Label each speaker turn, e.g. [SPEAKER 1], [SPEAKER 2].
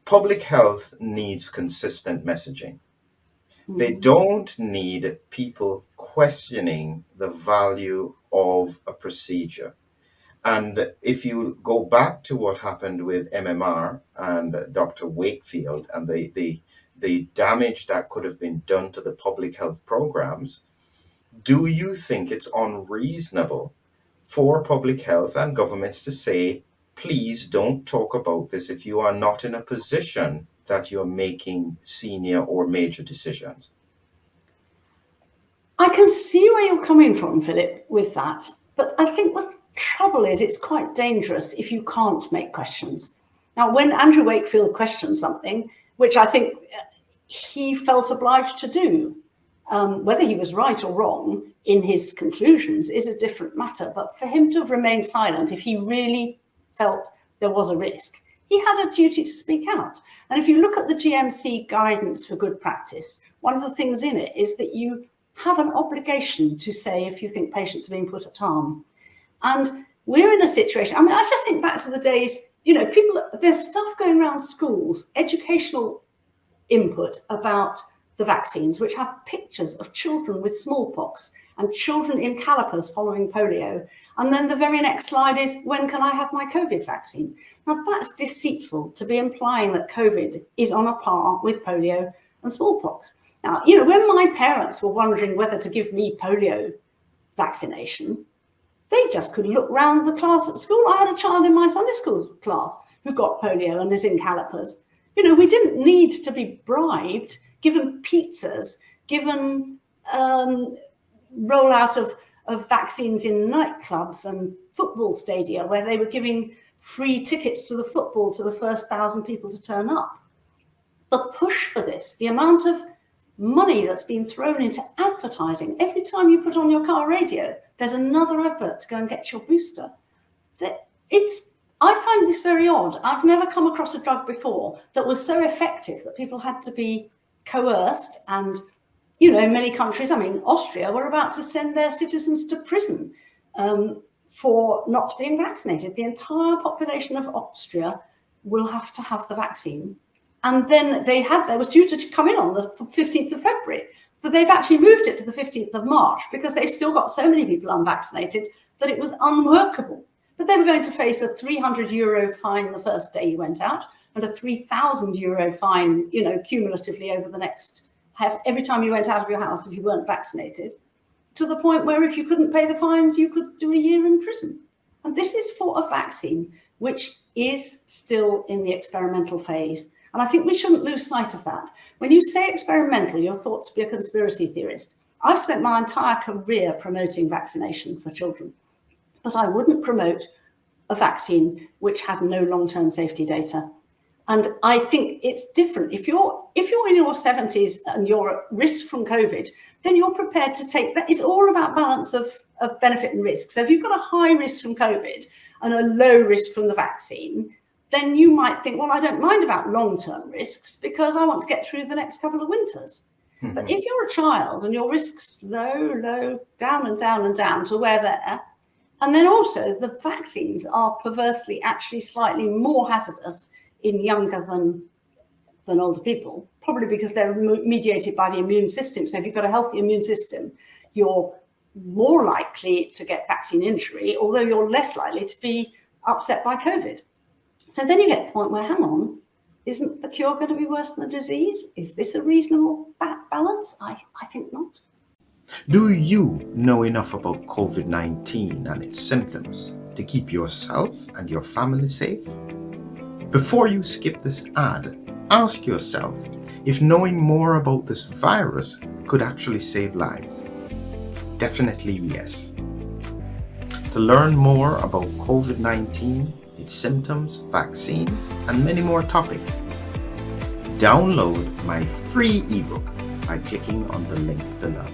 [SPEAKER 1] Public health needs consistent messaging. They don't need people questioning the value of a procedure. And if you go back to what happened with MMR and Dr. Wakefield and the damage that could have been done to the public health programs, do you think it's unreasonable for public health and governments to say, please don't talk about this if you are not in a position that you're making senior or major decisions?
[SPEAKER 2] I can see where you're coming from, Philip, with that. But I think the trouble is it's quite dangerous if you can't make questions. Now, when Andrew Wakefield questioned something, which I think he felt obliged to do, whether he was right or wrong in his conclusions is a different matter. But for him to have remained silent, if he really felt there was a risk, he had a duty to speak out. And if you look at the GMC guidance for good practice, one of the things in it is that you have an obligation to say if you think patients are being put at harm. And we're in a situation, I mean, I just think back to the days, there's stuff going around schools, educational input about the vaccines, which have pictures of children with smallpox and children in calipers following polio. And then the very next slide is, when can I have my COVID vaccine? Now, that's deceitful to be implying that COVID is on a par with polio and smallpox. Now, when my parents were wondering whether to give me polio vaccination, they just could look round the class at school. I had a child in my Sunday school class who got polio and is in calipers. We didn't need to be bribed, given pizzas, given rollout of vaccines in nightclubs and football stadia, where they were giving free tickets to the football to the first 1,000 people to turn up. The push for this, the amount of money that's been thrown into advertising, every time you put on your car radio, there's another advert to go and get your booster. I find this very odd. I've never come across a drug before that was so effective that people had to be coerced. And, in many countries, Austria were about to send their citizens to prison for not being vaccinated. The entire population of Austria will have to have the vaccine. And then they was due to come in on the 15th of February, but they've actually moved it to the 15th of March because they've still got so many people unvaccinated that it was unworkable. But they were going to face a €300 fine the first day you went out and a €3,000 fine, cumulatively over the next, every time you went out of your house if you weren't vaccinated, to the point where if you couldn't pay the fines, you could do a year in prison. And this is for a vaccine which is still in the experimental phase. And I think we shouldn't lose sight of that. When you say experimental, you're thought to be a conspiracy theorist. I've spent my entire career promoting vaccination for children, but I wouldn't promote a vaccine which had no long-term safety data. And I think it's different. If you're in your 70s and you're at risk from COVID, then you're prepared to take that. It's all about balance of benefit and risk. So if you've got a high risk from COVID and a low risk from the vaccine, then you might think, well, I don't mind about long-term risks because I want to get through the next couple of winters. Mm-hmm. But if you're a child and your risk's low, down and down and down to where they're, and then also the vaccines are perversely actually slightly more hazardous in younger than older people, probably because they're mediated by the immune system. So if you've got a healthy immune system, you're more likely to get vaccine injury, although you're less likely to be upset by COVID. So then you get to the point where, hang on, isn't the cure going to be worse than the disease? Is this a reasonable balance? I think not.
[SPEAKER 1] Do you know enough about COVID-19 and its symptoms to keep yourself and your family safe? Before you skip this ad, ask yourself if knowing more about this virus could actually save lives. Definitely yes. To learn more about COVID-19, its symptoms, vaccines, and many more topics, download my free ebook by clicking on the link below.